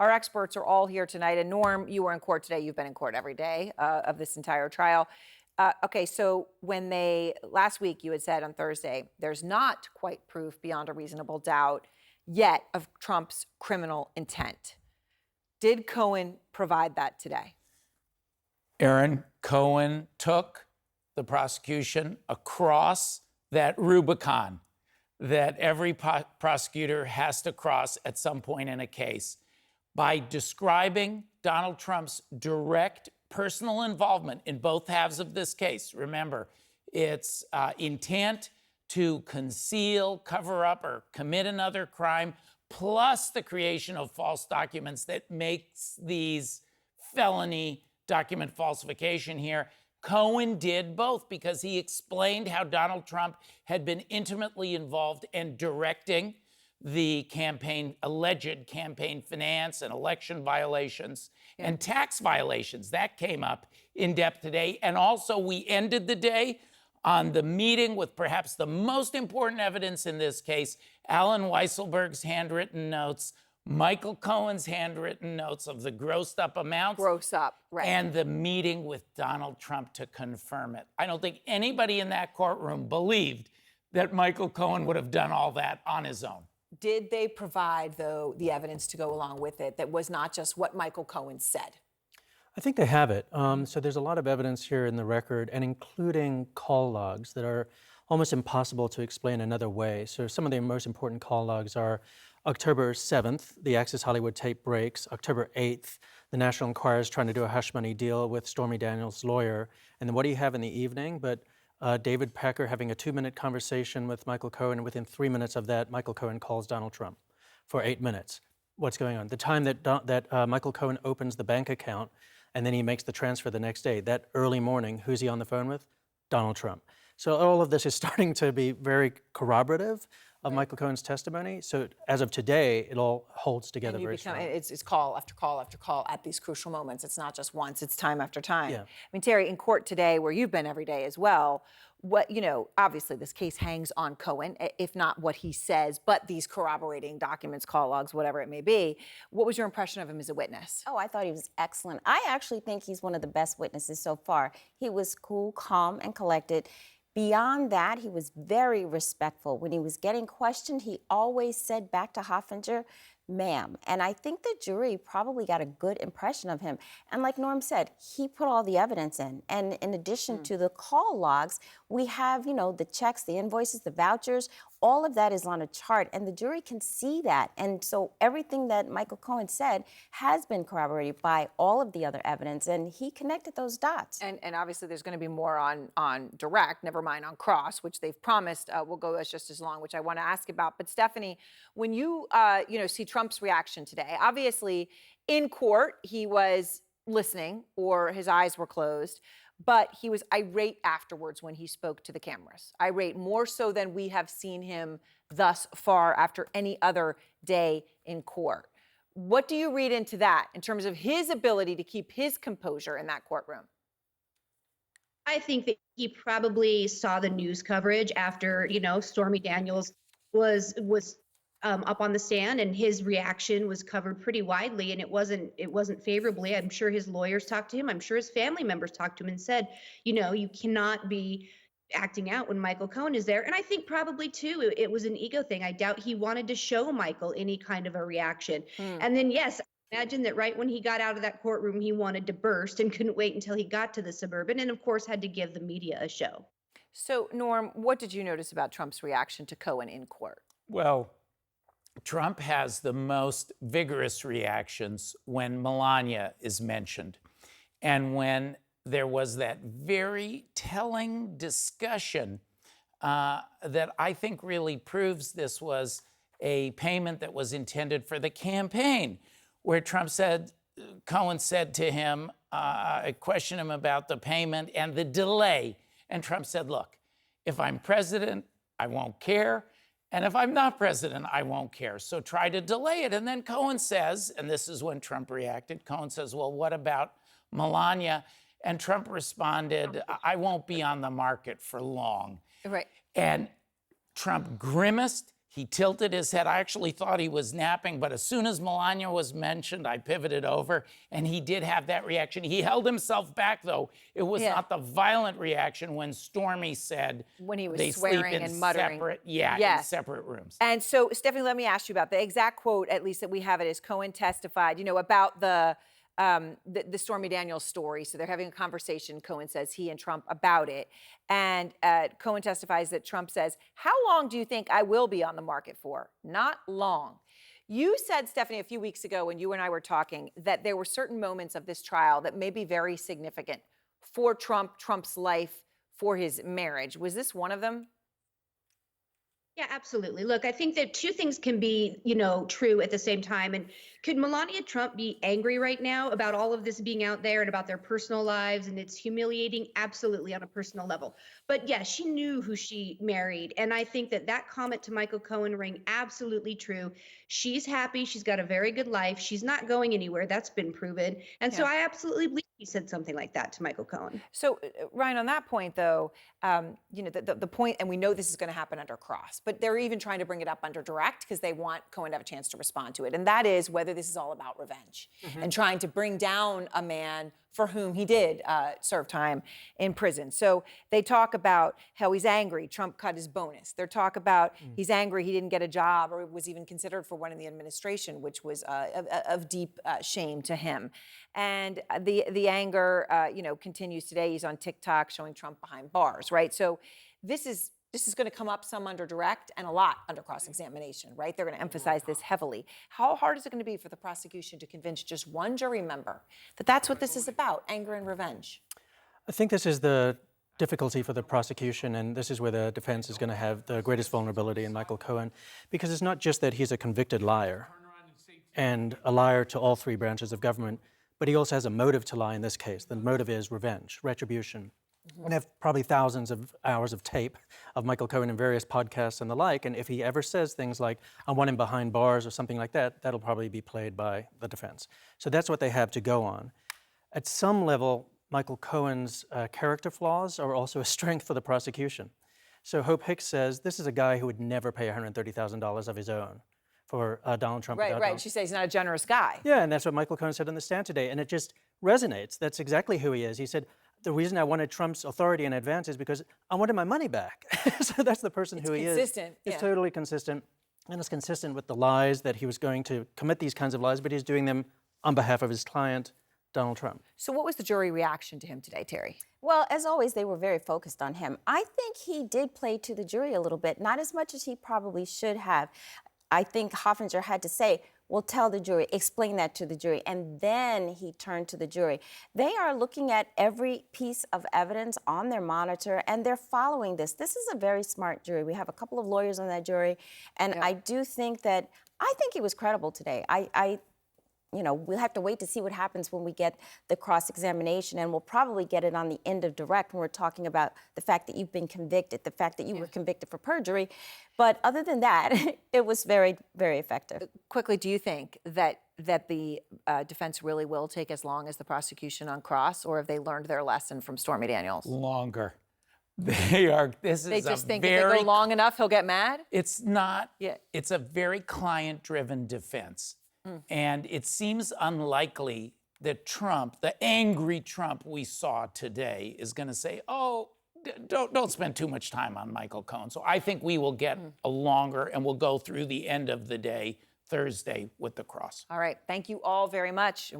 Our experts are all here tonight. And Norm, you were in court today. You've been in court every day of this entire trial. Okay, so last week you had said on Thursday, there's not quite proof beyond a reasonable doubt yet of Trump's criminal intent. Did Cohen provide that today? Aaron, Cohen took the prosecution across that Rubicon that every prosecutor has to cross at some point in a case by describing Donald Trump's direct personal involvement in both halves of this case. Remember, it's intent to conceal, cover up, or commit another crime, plus the creation of false documents that makes these felony document falsification here. Cohen did both because he explained how Donald Trump had been intimately involved in directing the alleged campaign finance and election violations and tax violations. That came up in depth today. And also, we ended the day on the meeting with perhaps the most important evidence in this case, Alan Weisselberg's handwritten notes, Michael Cohen's handwritten notes of the grossed up amounts. Gross up, right. And the meeting with Donald Trump to confirm it. I don't think anybody in that courtroom believed that Michael Cohen would have done all that on his own. Did they provide, though, the evidence to go along with it that was not just what Michael Cohen said? I think they have it. So there's a lot of evidence here in the record, and including call logs that are almost impossible to explain another way. So some of the most important call logs are October 7th, the Access Hollywood tape breaks. October 8th, the National Enquirer is trying to do a hush money deal with Stormy Daniels' lawyer. And then what do you have in the evening but David Pecker having a 2-minute conversation with Michael Cohen, and within 3 minutes of that, Michael Cohen calls Donald Trump for 8 minutes. What's going on? The time that Michael Cohen opens the bank account and then he makes the transfer the next day, that early morning, who's he on the phone with? Donald Trump. So all of this is starting to be very corroborative of Michael Cohen's testimony. So as of today, it all holds together very strongly. It's call after call after call at these crucial moments. It's not just once, it's time after time. Yeah. I mean, Terry, in court today, where you've been every day as well, obviously this case hangs on Cohen, if not what he says, but these corroborating documents, call logs, whatever it may be. What was your impression of him as a witness? Oh, I thought he was excellent. I actually think he's one of the best witnesses so far. He was cool, calm, and collected. Beyond that, he was very respectful. When he was getting questioned, he always said back to Hoffinger, ma'am. And I think the jury probably got a good impression of him. And like Norm said, he put all the evidence in. And in addition to the call logs, we have, the checks, the invoices, the vouchers, all of that is on a chart, and the jury can see that. And so everything that Michael Cohen said has been corroborated by all of the other evidence, and he connected those dots. And obviously there's going to be more on direct, never mind on cross, which they've promised will go just as long, which I want to ask about. But Stephanie, when you see Trump's reaction today, obviously in court he was listening or his eyes were closed, but he was irate afterwards when he spoke to the cameras. Irate more so than we have seen him thus far after any other day in court. What do you read into that in terms of his ability to keep his composure in that courtroom? I think that he probably saw the news coverage after, Stormy Daniels was up on the stand, and his reaction was covered pretty widely, and it wasn't favorably. I'm sure his lawyers talked to him. I'm sure his family members talked to him and said, you cannot be acting out when Michael Cohen is there. And I think probably too, it was an ego thing. I doubt he wanted to show Michael any kind of a reaction. And then, yes, imagine that right when he got out of that courtroom, he wanted to burst and couldn't wait until he got to the Suburban, and of course had to give the media a show. So, Norm, what did you notice about Trump's reaction to Cohen in court? Well, Trump has the most vigorous reactions when Melania is mentioned. And when there was that very telling discussion that I think really proves this was a payment that was intended for the campaign, where Cohen said to him, I questioned him about the payment and the delay. And Trump said, look, if I'm president, I won't care. And if I'm not president, I won't care. So try to delay it. And then Cohen says, and this is when Trump reacted, Cohen says, well, what about Melania? And Trump responded, I won't be on the market for long. Right. And Trump grimaced. He tilted his head. I actually thought he was napping, but as soon as Melania was mentioned, I pivoted over, and he did have that reaction. He held himself back, though. It was Yeah. not the violent reaction when Stormy said When he was they swearing sleep in and muttering. separate, in Yes. separate rooms. And so, Stephanie, let me ask you about the exact quote, at least that we have it, is Cohen testified, about the Stormy Daniels story. So they're having a conversation, Cohen says, he and Trump, about it. And Cohen testifies that Trump says, "How long do you think I will be on the market for?" Not long. You said, Stephanie, a few weeks ago when you and I were talking, that there were certain moments of this trial that may be very significant for Trump, Trump's life, for his marriage. Was this one of them? Yeah, absolutely. Look, I think that two things can be, true at the same time. And could Melania Trump be angry right now about all of this being out there and about their personal lives? And it's humiliating, absolutely, on a personal level. But yeah, she knew who she married. And I think that that comment to Michael Cohen rang absolutely true. She's happy. She's got a very good life. She's not going anywhere. That's been proven. And so Yeah. I absolutely believe he said something like that to Michael Cohen. So, Ryan, on that point, though, the point, and we know this is going to happen under cross, but they're even trying to bring it up under direct because they want Cohen to have a chance to respond to it. And that is whether this is all about revenge and trying to bring down a man for whom he did serve time in prison. So they talk about how he's angry. Trump cut his bonus. They talk about he's angry he didn't get a job or was even considered for one in the administration, which was of deep shame to him. And the anger, continues today. He's on TikTok showing Trump behind bars, right? So this is going to come up some under direct and a lot under cross-examination, right? They're going to emphasize this heavily. How hard is it going to be for the prosecution to convince just one jury member that that's what this is about, anger and revenge? I think this is the difficulty for the prosecution, and this is where the defense is going to have the greatest vulnerability in Michael Cohen, because it's not just that he's a convicted liar and a liar to all three branches of government, but he also has a motive to lie in this case. The motive is revenge, retribution. And have probably thousands of hours of tape of Michael Cohen in various podcasts and the like, and if he ever says things like, "I want him behind bars" or something like that, that'll probably be played by the defense. So that's what they have to go on. At some level, Michael Cohen's character flaws are also a strength for the prosecution. So Hope Hicks says this is a guy who would never pay $130,000 of his own for Donald Trump. Right. She says he's not a generous guy. Yeah, and that's what Michael Cohen said on the stand today, and it just resonates. That's exactly who he is. He said, the reason I wanted Trump's authority in advance is because I wanted my money back. So that's the person who he is. Consistent. It's Yeah. totally consistent. And it's consistent with the lies that he was going to commit these kinds of lies, but he's doing them on behalf of his client, Donald Trump. So what was the jury reaction to him today, Terry? Well, as always, they were very focused on him. I think he did play to the jury a little bit, not as much as he probably should have. I think Hoffinger had to say, well, tell the jury, explain that to the jury. And then he turned to the jury. They are looking at every piece of evidence on their monitor, and they're following this. This is a very smart jury. We have a couple of lawyers on that jury, and I do think that, I think he was credible today. We'll have to wait to see what happens when we get the cross-examination, and we'll probably get it on the end of direct when we're talking about the fact that you've been convicted, the fact that you were convicted for perjury. But other than that, it was very, very effective. Quickly, do you think that the defense really will take as long as the prosecution on cross, or have they learned their lesson from Stormy Daniels? Longer. They are. This They is just a think if very. they go long enough, he'll get mad? It's not. Yeah. It's a very client-driven defense. And it seems unlikely that Trump, the angry Trump we saw today, is going to say, "Oh, don't spend too much time on Michael Cohen." So I think we will get a longer, and we'll go through the end of the day Thursday with the cross. All right. Thank you all very much.